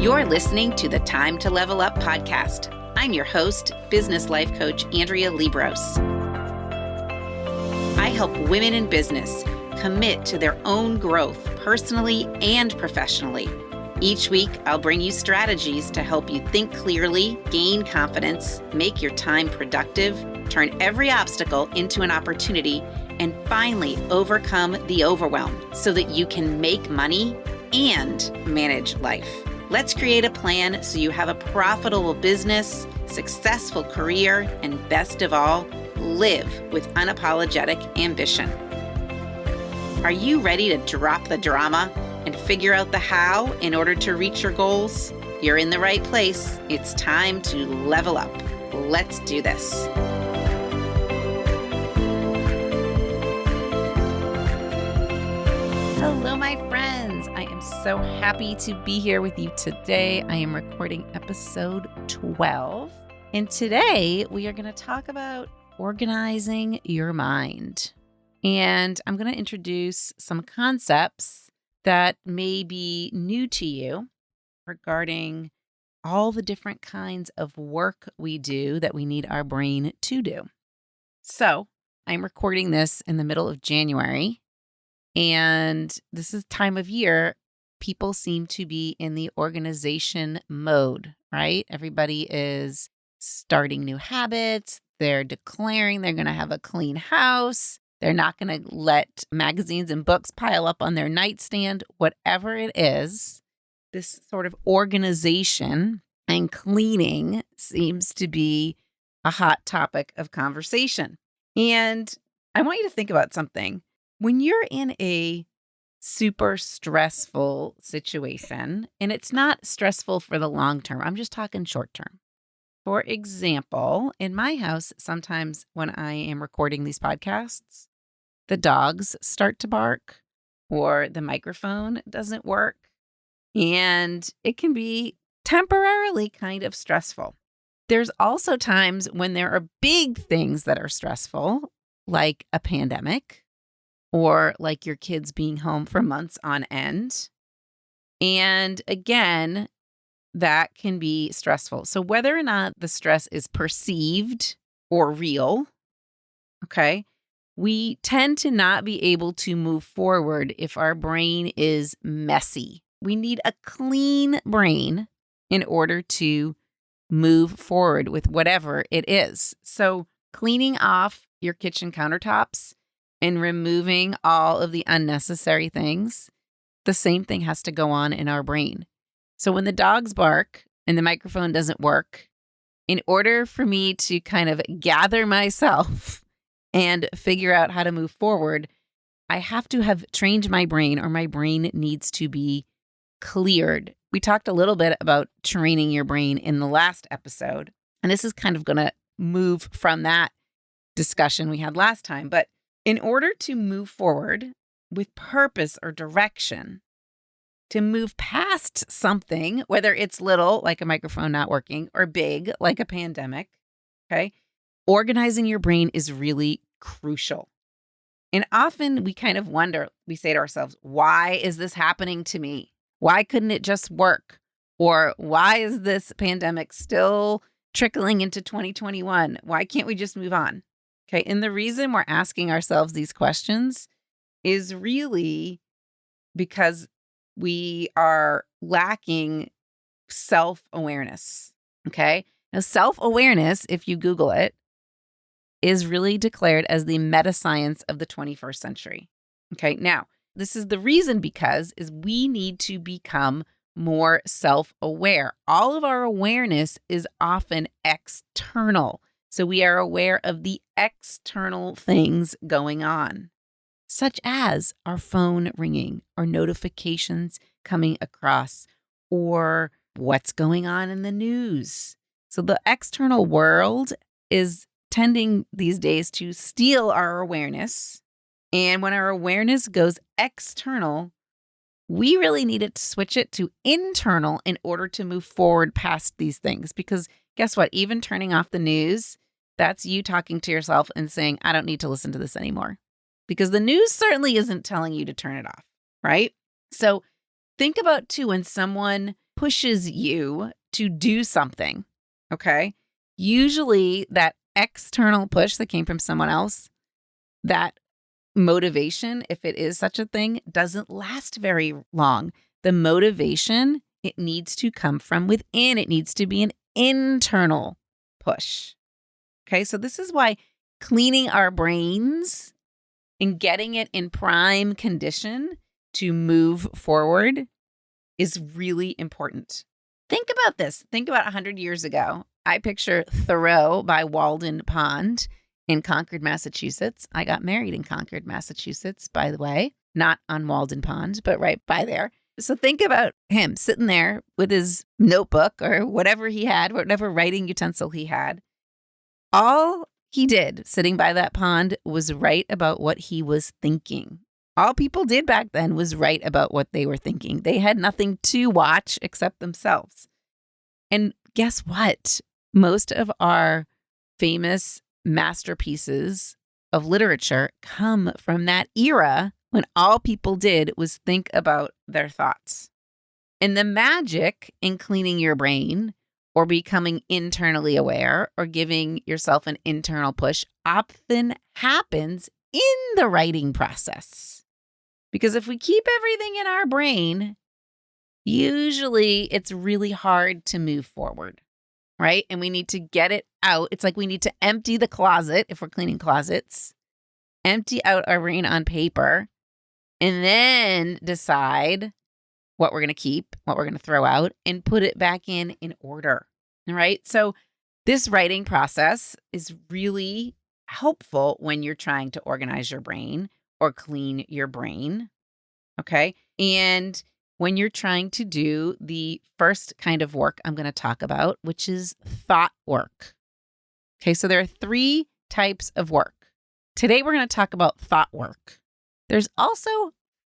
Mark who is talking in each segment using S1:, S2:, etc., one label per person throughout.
S1: You're listening to the Time to Level Up podcast. I'm your host, business life coach Andrea Liebross. I help women in business commit to their own growth personally and professionally. Each week, I'll bring you strategies to help you think clearly, gain confidence, make your time productive, turn every obstacle into an opportunity, and finally overcome the overwhelm so that you can make money and manage life. Let's create a plan so you have a profitable business, successful career, and best of all, live with unapologetic ambition. Are you ready to drop the drama and figure out the how in order to reach your goals? You're in the right place. It's time to level up. Let's do this. Hello, my friends. I am so happy to be here with you today. I am recording episode 12. And today we are going to talk about organizing your mind. And I'm going to introduce some concepts that may be new to you regarding all the different kinds of work we do that we need our brain to do. So I'm recording this in the middle of January. And this is time of year, people seem to be in the organization mode, right? Everybody is starting new habits. They're declaring they're going to have a clean house. They're not going to let magazines and books pile up on their nightstand. Whatever it is, this sort of organization and cleaning seems to be a hot topic of conversation. And I want you to think about something. When you're in a super stressful situation, and it's not stressful for the long term, I'm just talking short term. For example, in my house, sometimes when I am recording these podcasts, the dogs start to bark or the microphone doesn't work, and it can be temporarily kind of stressful. There's also times when there are big things that are stressful, like a pandemic, or like your kids being home for months on end. And again, that can be stressful. So whether or not the stress is perceived or real, okay, we tend to not be able to move forward if our brain is messy. We need a clean brain in order to move forward with whatever it is. So cleaning off your kitchen countertops and removing all of the unnecessary things, the same thing has to go on in our brain. So when the dogs bark and the microphone doesn't work, in order for me to kind of gather myself and figure out how to move forward, I have to have trained my brain, or my brain needs to be cleared. We talked a little bit about training your brain in the last episode, and this is kind of going to move from that discussion we had last time. But in order to move forward with purpose or direction, to move past something, whether it's little, like a microphone not working, or big, like a pandemic, okay, organizing your brain is really crucial. And often we kind of wonder, we say to ourselves, why is this happening to me? Why couldn't it just work? Or why is this pandemic still trickling into 2021? Why can't we just move on? Okay, and the reason we're asking ourselves these questions is really because we are lacking self-awareness, okay? Now, self-awareness, if you Google it, is really declared as the meta-science of the 21st century, okay? Now, this is the reason because we need to become more self-aware. All of our awareness is often external. So we are aware of the external things going on, such as our phone ringing or notifications coming across or what's going on in the news. So the external world is tending these days to steal our awareness. And when our awareness goes external, we really need to switch it to internal in order to move forward past these things. Because guess what? Even turning off the news, that's you talking to yourself and saying, I don't need to listen to this anymore. Because the news certainly isn't telling you to turn it off, right? So think about, too, when someone pushes you to do something, okay? Usually that external push that came from someone else, that motivation, if it is such a thing, doesn't last very long. The motivation, it needs to come from within. It needs to be an internal push. Okay, so this is why cleaning our brains and getting it in prime condition to move forward is really important. Think about this. Think about 100 years ago. I picture Thoreau by Walden Pond in Concord, Massachusetts. I got married in Concord, Massachusetts, by the way, not on Walden Pond, but right by there. So think about him sitting there with his notebook or whatever he had, whatever writing utensil he had. All he did sitting by that pond was write about what he was thinking. All people did back then was write about what they were thinking. They had nothing to watch except themselves. And guess what? Most of our famous masterpieces of literature come from that era when all people did was think about their thoughts. And the magic in cleaning your brain or becoming internally aware or giving yourself an internal push often happens in the writing process. Because if we keep everything in our brain, usually it's really hard to move forward, right? And we need to get it out. It's like we need to empty the closet if we're cleaning closets, empty out our brain on paper, and then decide what we're going to keep, what we're going to throw out, and put it back in order, all right? So this writing process is really helpful when you're trying to organize your brain or clean your brain, okay? And when you're trying to do the first kind of work I'm going to talk about, which is thought work. Okay, so there are 3 types of work. Today, we're going to talk about thought work. There's also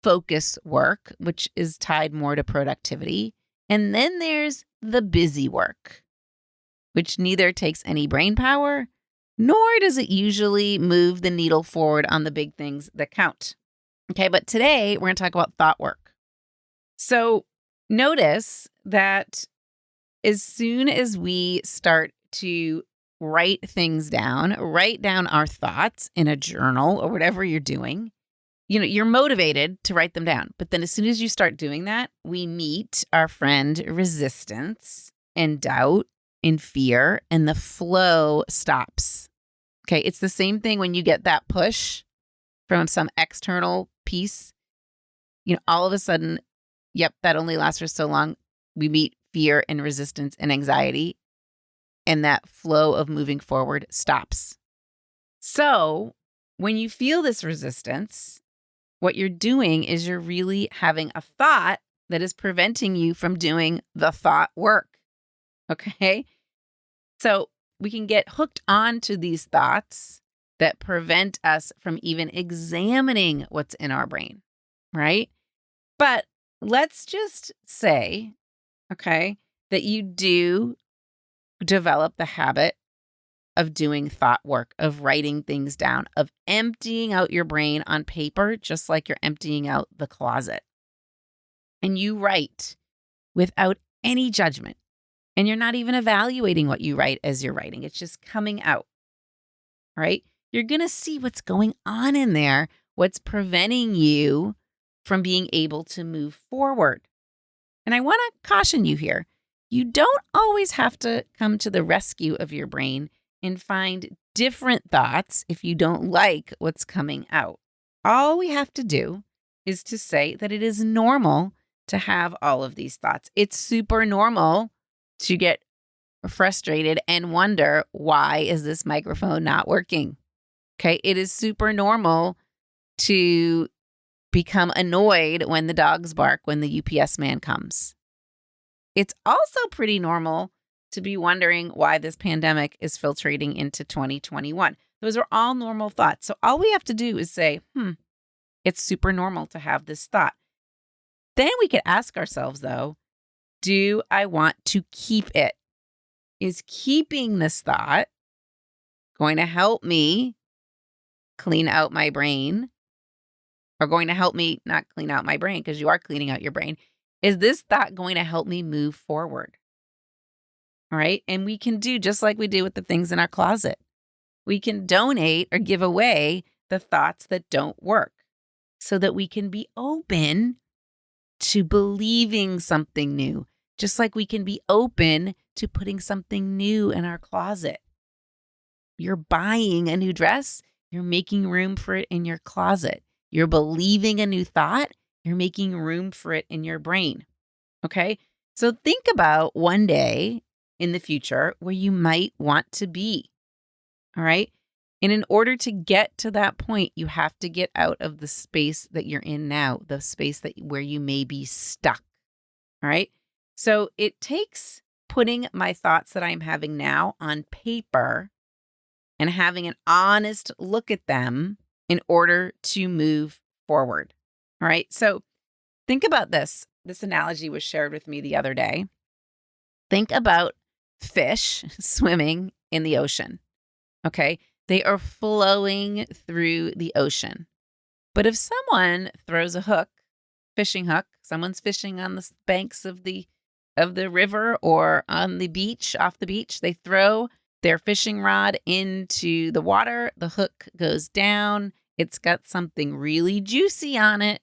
S1: focus work, which is tied more to productivity. And then there's the busy work, which neither takes any brain power, nor does it usually move the needle forward on the big things that count. Okay, but today, we're going to talk about thought work. So notice that as soon as we start to write things down, write down our thoughts in a journal or whatever you're doing, you're motivated to write them down. But then as soon as you start doing that, we meet our friend resistance and doubt and fear, and the flow stops. Okay, it's the same thing when you get that push from some external piece. All of a sudden, yep, that only lasts for so long. We meet fear and resistance and anxiety, and that flow of moving forward stops. So when you feel this resistance, what you're doing is you're really having a thought that is preventing you from doing the thought work, okay? So we can get hooked onto these thoughts that prevent us from even examining what's in our brain, right? But let's just say, okay, that you do develop the habit of doing thought work, of writing things down, of emptying out your brain on paper, just like you're emptying out the closet. And you write without any judgment. And you're not even evaluating what you write as you're writing. It's just coming out, right? You're going to see what's going on in there, what's preventing you from being able to move forward. And I want to caution you here. You don't always have to come to the rescue of your brain and find different thoughts if you don't like what's coming out. All we have to do is to say that it is normal to have all of these thoughts. It's super normal to get frustrated and wonder, why is this microphone not working? Okay, it is super normal to become annoyed when the dogs bark when the UPS man comes. It's also pretty normal to be wondering why this pandemic is filtrating into 2021. Those are all normal thoughts. So all we have to do is say, it's super normal to have this thought. Then we could ask ourselves, though, do I want to keep it? Is keeping this thought going to help me clean out my brain, or going to help me not clean out my brain, because you are cleaning out your brain? Is this thought going to help me move forward? All right. And we can do just like we do with the things in our closet. We can donate or give away the thoughts that don't work so that we can be open to believing something new, just like we can be open to putting something new in our closet. You're buying a new dress, you're making room for it in your closet. You're believing a new thought, you're making room for it in your brain. Okay. So think about one day in the future where you might want to be. All right. And in order to get to that point, you have to get out of the space that you're in now, the space where you may be stuck. All right. So it takes putting my thoughts that I'm having now on paper and having an honest look at them in order to move forward. All right. So think about this. This analogy was shared with me the other day. Think about fish swimming in the ocean. Okay. They are flowing through the ocean. But if someone throws a hook, fishing hook, someone's fishing on the banks of the river or on the beach, off the beach, they throw their fishing rod into the water, the hook goes down, it's got something really juicy on it,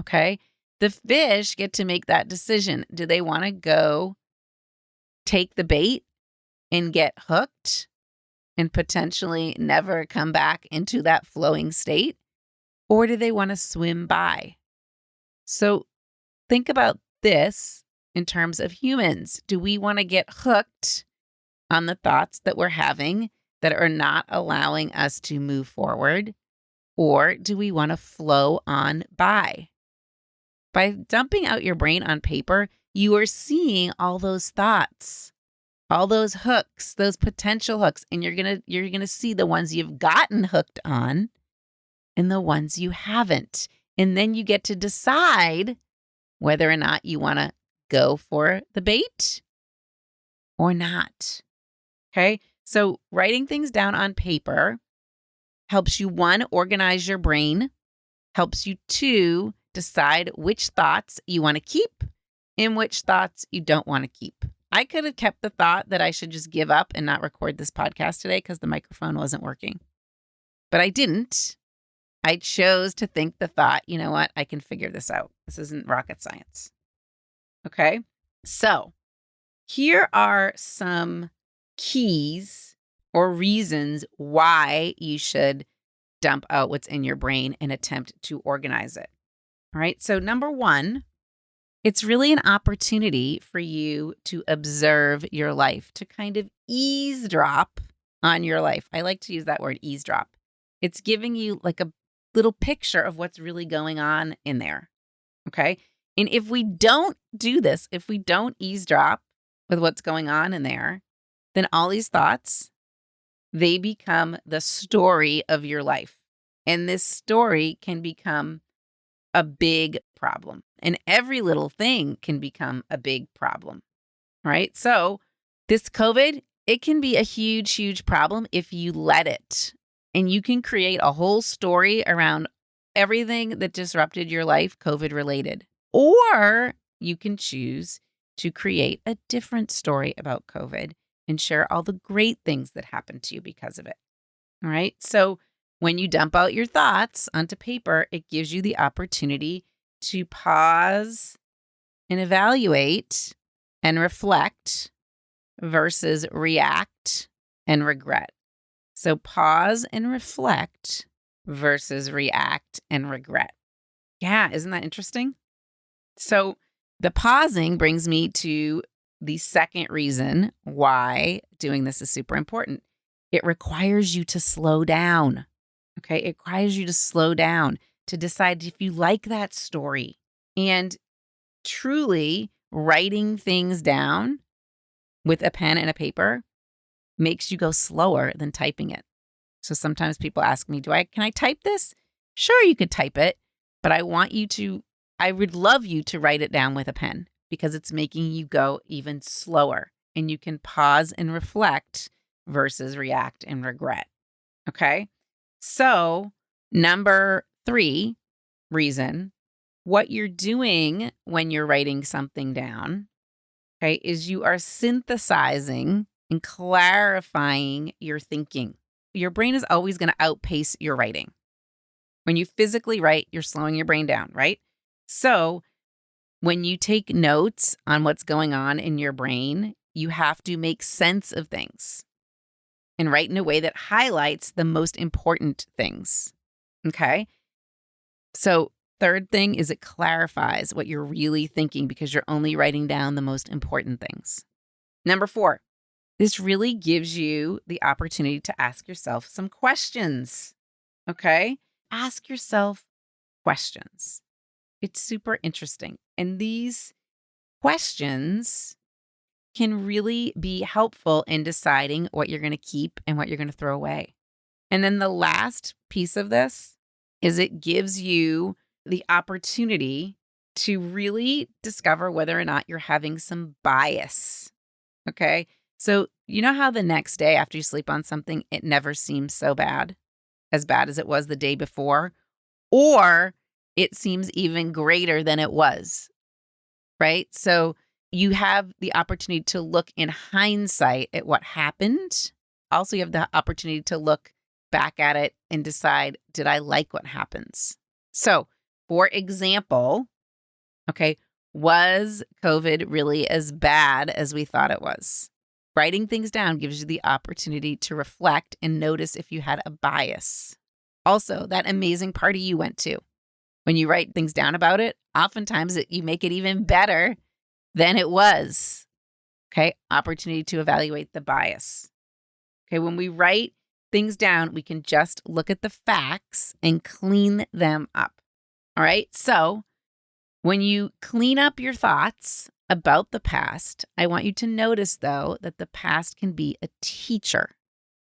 S1: okay? The fish get to make that decision. Do they want to go take the bait and get hooked and potentially never come back into that flowing state? Or do they want to swim by? So think about this in terms of humans. Do we want to get hooked on the thoughts that we're having that are not allowing us to move forward? Or do we want to flow on by? By dumping out your brain on paper, you are seeing all those thoughts, all those hooks, those potential hooks, and you're going to see the ones you've gotten hooked on and the ones you haven't. And then you get to decide whether or not you want to go for the bait or not. Okay. So writing things down on paper helps you, one, organize your brain, helps you, two, decide which thoughts you want to keep and which thoughts you don't want to keep. I could have kept the thought that I should just give up and not record this podcast today because the microphone wasn't working. But I didn't. I chose to think the thought, you know what? I can figure this out. This isn't rocket science. Okay. So here are some keys or reasons why you should dump out what's in your brain and attempt to organize it. All right. So number one, it's really an opportunity for you to observe your life, to kind of eavesdrop on your life. I like to use that word, eavesdrop. It's giving you like a little picture of what's really going on in there. Okay. And if we don't do this, if we don't eavesdrop with what's going on in there, then all these thoughts, they become the story of your life. And this story can become a big problem. And every little thing can become a big problem. Right? So this COVID, it can be a huge, huge problem if you let it. And you can create a whole story around everything that disrupted your life, COVID related. Or you can choose to create a different story about COVID and share all the great things that happened to you because of it. All right. So when you dump out your thoughts onto paper, it gives you the opportunity to pause and evaluate and reflect versus react and regret. So pause and reflect versus react and regret. Yeah, isn't that interesting? So the pausing brings me to the second reason why doing this is super important. It requires you to slow down. Okay, it requires you to slow down to decide if you like that story. And truly writing things down with a pen and a paper makes you go slower than typing it. So sometimes people ask me, can I type this? Sure, you could type it, but I would love you to write it down with a pen because it's making you go even slower and you can pause and reflect versus react and regret. Okay. So number 3 reason what you're doing when you're writing something down, okay, is you are synthesizing and clarifying your thinking. Your brain is always going to outpace your writing. When you physically write, you're slowing your brain down, right? So when you take notes on what's going on in your brain, you have to make sense of things and write in a way that highlights the most important things. Okay. So, third thing is it clarifies what you're really thinking because you're only writing down the most important things. Number 4, this really gives you the opportunity to ask yourself some questions. Okay. Ask yourself questions. It's super interesting. And these questions can really be helpful in deciding what you're going to keep and what you're going to throw away. And then the last piece of this is it gives you the opportunity to really discover whether or not you're having some bias. Okay. So, you know how the next day after you sleep on something, it never seems so bad as it was the day before, or it seems even greater than it was, right? So you have the opportunity to look in hindsight at what happened. Also, you have the opportunity to look back at it and decide, did I like what happens? So, for example, okay, was COVID really as bad as we thought it was? Writing things down gives you the opportunity to reflect and notice if you had a bias. Also, that amazing party you went to, when you write things down about it, oftentimes you make it even better than it was. Okay, opportunity to evaluate the bias. Okay, when we write things down, we can just look at the facts and clean them up. All right, so when you clean up your thoughts about the past, I want you to notice, though, that the past can be a teacher,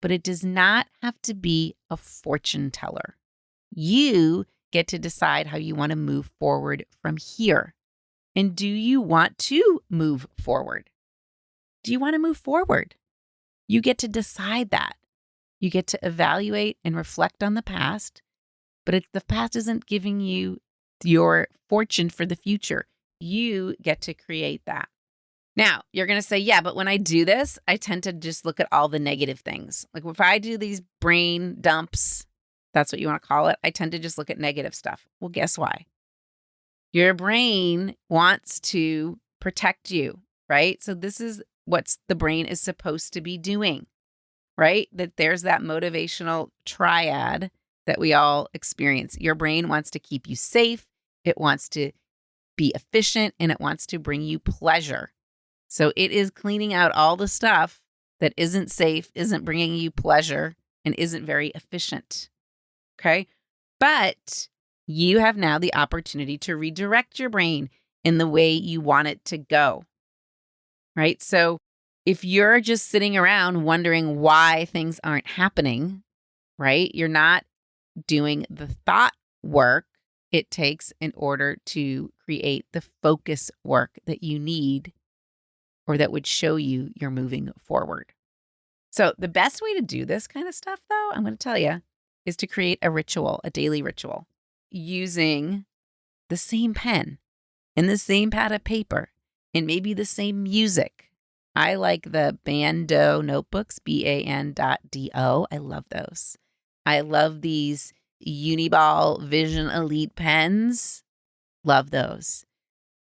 S1: but it does not have to be a fortune teller. You get to decide how you want to move forward from here. And do you want to move forward? Do you want to move forward? You get to decide that. You get to evaluate and reflect on the past, but the past isn't giving you your fortune for the future. You get to create that. Now, you're going to say, yeah, but when I do this, I tend to just look at all the negative things. Like if I do these brain dumps, that's what you want to call it, I tend to just look at negative stuff. Well, guess why? Your brain wants to protect you, right? So this is what the brain is supposed to be doing, right? That there's that motivational triad that we all experience. Your brain wants to keep you safe. It wants to be efficient, and it wants to bring you pleasure. So it is cleaning out all the stuff that isn't safe, isn't bringing you pleasure, and isn't very efficient. Okay. But you have now the opportunity to redirect your brain in the way you want it to go. Right. So if you're just sitting around wondering why things aren't happening, right, you're not doing the thought work it takes in order to create the focus work that you need or that would show you you're moving forward. So the best way to do this kind of stuff, though, I'm going to tell you, is to create a ritual, a daily ritual, using the same pen and the same pad of paper and maybe the same music. I like the Bando notebooks, BAN.DO. I love those. I love these Uniball Vision Elite pens. Love those.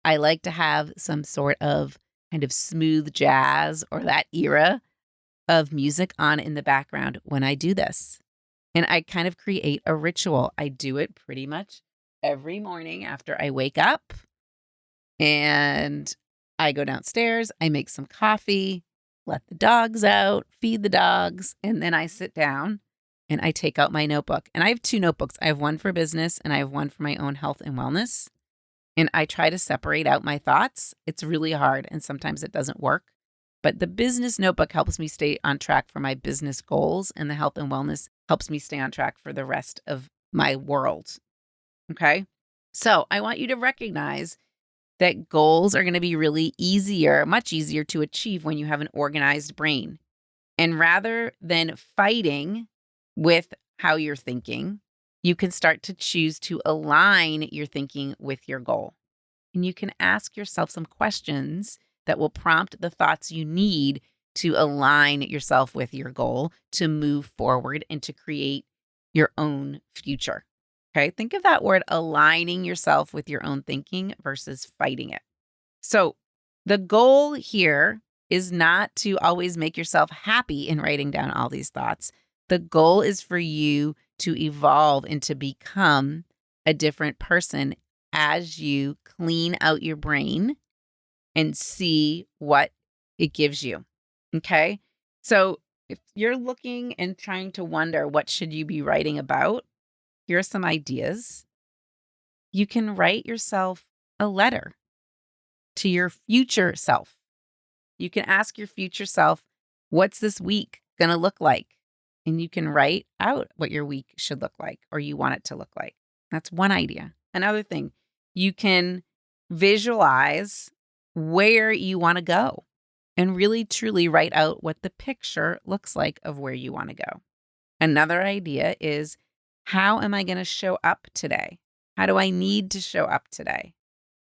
S1: I like to have some sort of kind of smooth jazz or that era of music on in the background when I do this. And I kind of create a ritual. I do it pretty much every morning after I wake up. And I go downstairs, I make some coffee, let the dogs out, feed the dogs, and then I sit down and I take out my notebook. And I have 2 notebooks. I have one for business and I have one for my own health and wellness. And I try to separate out my thoughts. It's really hard and sometimes it doesn't work. But the business notebook helps me stay on track for my business goals, and the health and wellness helps me stay on track for the rest of my world. Okay? So I want you to recognize that goals are going to be really much easier to achieve when you have an organized brain. And rather than fighting with how you're thinking, you can start to choose to align your thinking with your goal. And you can ask yourself some questions that will prompt the thoughts you need to align yourself with your goal, to move forward and to create your own future. Okay, think of that word aligning yourself with your own thinking versus fighting it. So, the goal here is not to always make yourself happy in writing down all these thoughts. The goal is for you to evolve and to become a different person as you clean out your brain and see what it gives you. Okay? So, if you're looking and trying to wonder what should you be writing about, here are some ideas. You can write yourself a letter to your future self. You can ask your future self, what's this week going to look like? And you can write out what your week should look like or you want it to look like. That's one idea. Another thing, you can visualize where you want to go and really truly write out what the picture looks like of where you want to go. Another idea is, how am I going to show up today? How do I need to show up today?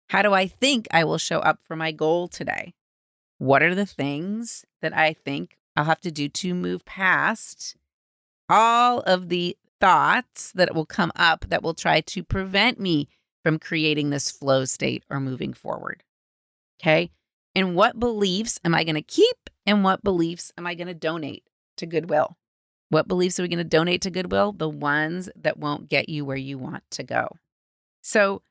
S1: How do I think I will show up for my goal today? What are the things that I think I'll have to do to move past all of the thoughts that will come up that will try to prevent me from creating this flow state or moving forward? Okay. And what beliefs am I going to keep? And what beliefs am I going to donate to Goodwill? What beliefs are we going to donate to Goodwill? The ones that won't get you where you want to go. So,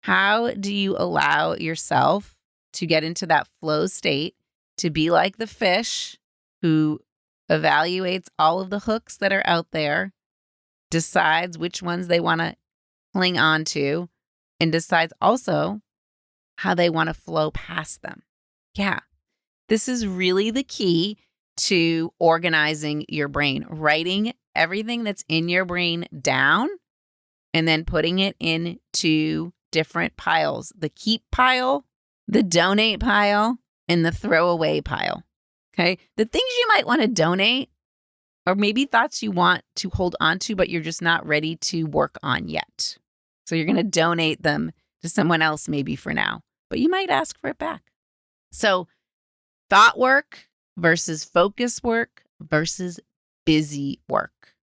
S1: how do you allow yourself to get into that flow state, to be like the fish who evaluates all of the hooks that are out there, decides which ones they want to cling on to, and decides also how they want to flow past them? Yeah, this is really the key to organizing your brain, writing everything that's in your brain down and then putting it into different piles: the keep pile, the donate pile, and the throwaway pile. Okay. The things you might want to donate, or maybe thoughts you want to hold on to, but you're just not ready to work on yet. So you're going to donate them to someone else maybe for now, but you might ask for it back. So thought work versus focus work versus busy work.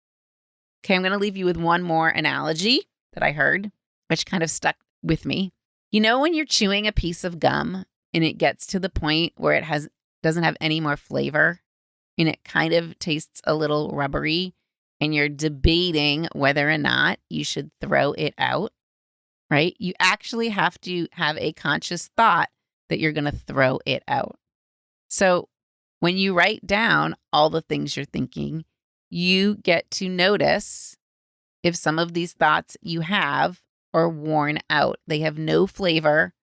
S1: Okay, I'm going to leave you with one more analogy that I heard, which kind of stuck with me. You know, when you're chewing a piece of gum and it gets to the point where it doesn't have any more flavor and it kind of tastes a little rubbery and you're debating whether or not you should throw it out, right? You actually have to have a conscious thought that you're going to throw it out. So when you write down all the things you're thinking, you get to notice if some of these thoughts you have are worn out. They have no flavor.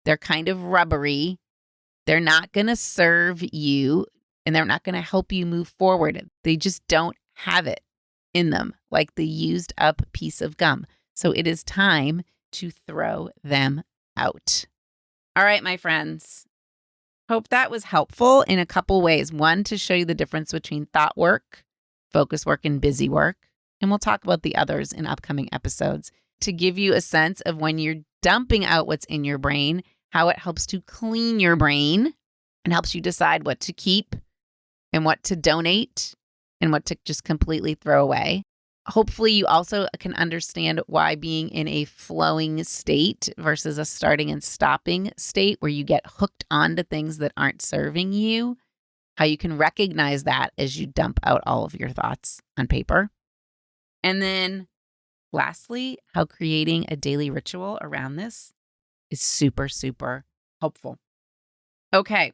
S1: They're kind of rubbery. They're not going to serve you and they're not going to help you move forward. They just don't have it in them, like the used up piece of gum. So it is time to throw them out. All right, my friends. Hope that was helpful in a couple ways. One, to show you the difference between thought work, focus work, and busy work. And we'll talk about the others in upcoming episodes to give you a sense of when you're dumping out what's in your brain, how it helps to clean your brain and helps you decide what to keep and what to donate and what to just completely throw away. Hopefully, you also can understand why being in a flowing state versus a starting and stopping state where you get hooked onto things that aren't serving you, how you can recognize that as you dump out all of your thoughts on paper. And then lastly, how creating a daily ritual around this is super, super helpful. Okay,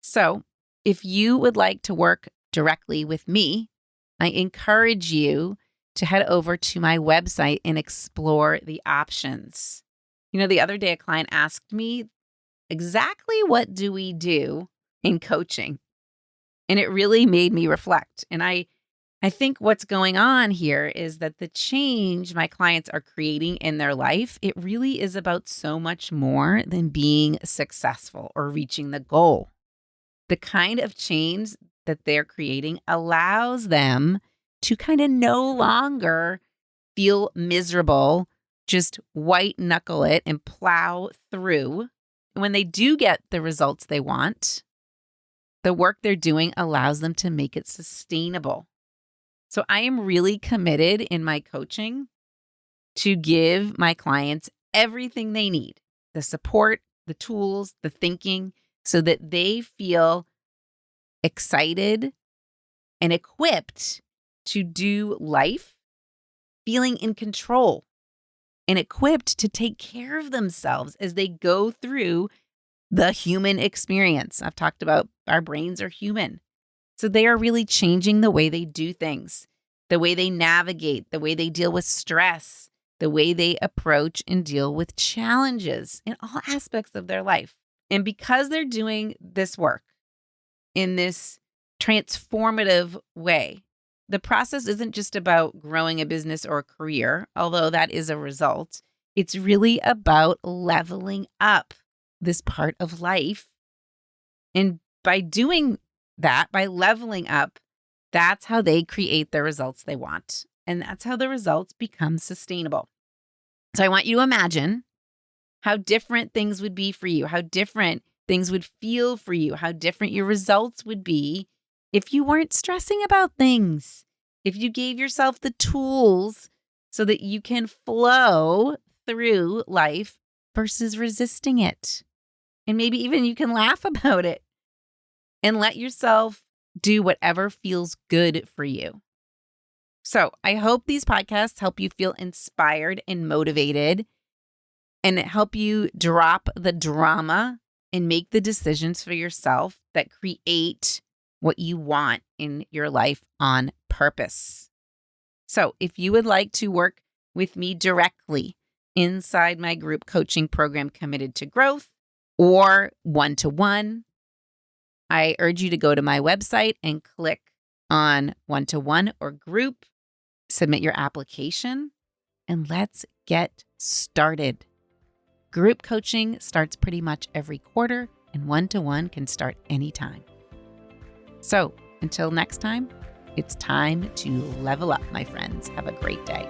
S1: so if you would like to work directly with me, I encourage you to head over to my website and explore the options. You know, the other day a client asked me, exactly what do we do in coaching? And it really made me reflect. And I think what's going on here is that the change my clients are creating in their life, it really is about so much more than being successful or reaching the goal. The kind of change that they're creating allows them to kind of no longer feel miserable, just white knuckle it and plow through. When they do get the results they want, the work they're doing allows them to make it sustainable. So I am really committed in my coaching to give my clients everything they need, the support, the tools, the thinking, so that they feel excited and equipped to do life, feeling in control and equipped to take care of themselves as they go through the human experience. I've talked about our brains are human. So they are really changing the way they do things, the way they navigate, the way they deal with stress, the way they approach and deal with challenges in all aspects of their life. And because they're doing this work in this transformative way, the process isn't just about growing a business or a career, although that is a result. It's really about leveling up this part of life. And by doing that, by leveling up, that's how they create the results they want. And that's how the results become sustainable. So I want you to imagine how different things would be for you, how different things would feel for you, how different your results would be if you weren't stressing about things, if you gave yourself the tools so that you can flow through life versus resisting it. And maybe even you can laugh about it and let yourself do whatever feels good for you. So I hope these podcasts help you feel inspired and motivated and help you drop the drama and make the decisions for yourself that create what you want in your life on purpose. So if you would like to work with me directly inside my group coaching program, Committed to Growth, or one-to-one, I urge you to go to my website and click on one-to-one or group, submit your application, and let's get started. Group coaching starts pretty much every quarter, and one-to-one can start anytime. So until next time, it's time to level up, my friends. Have a great day.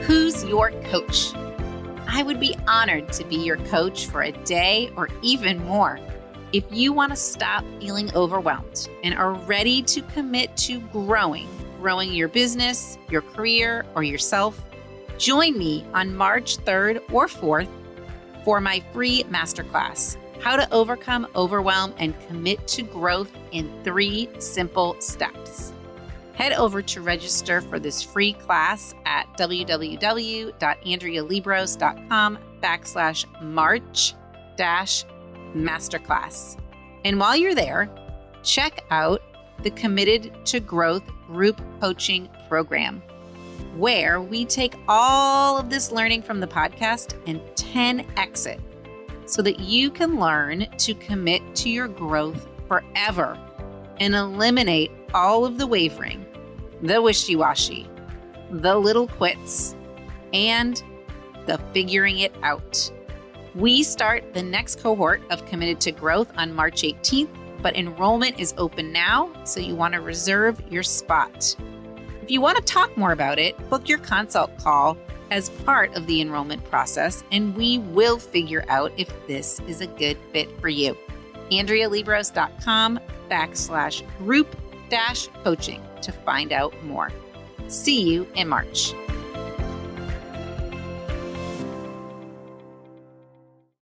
S1: Who's your coach? I would be honored to be your coach for a day or even more. If you want to stop feeling overwhelmed and are ready to commit to growing your business, your career, or yourself, join me on March 3rd or 4th for my free masterclass, How to Overcome Overwhelm and Commit to Growth in 3 Simple Steps. Head over to register for this free class at www.andrealiebross.com/March-masterclass. And while you're there, check out the Committed to Growth group coaching program, where we take all of this learning from the podcast and 10x it so that you can learn to commit to your growth forever and eliminate all of the wavering, the wishy-washy, the little quits, and the figuring it out. We start the next cohort of Committed to Growth on March 18th, but enrollment is open now, so you want to reserve your spot. If you want to talk more about it, book your consult call as part of the enrollment process, and we will figure out if this is a good fit for you. AndreaLiebross.com/group-coaching to find out more. See you in March.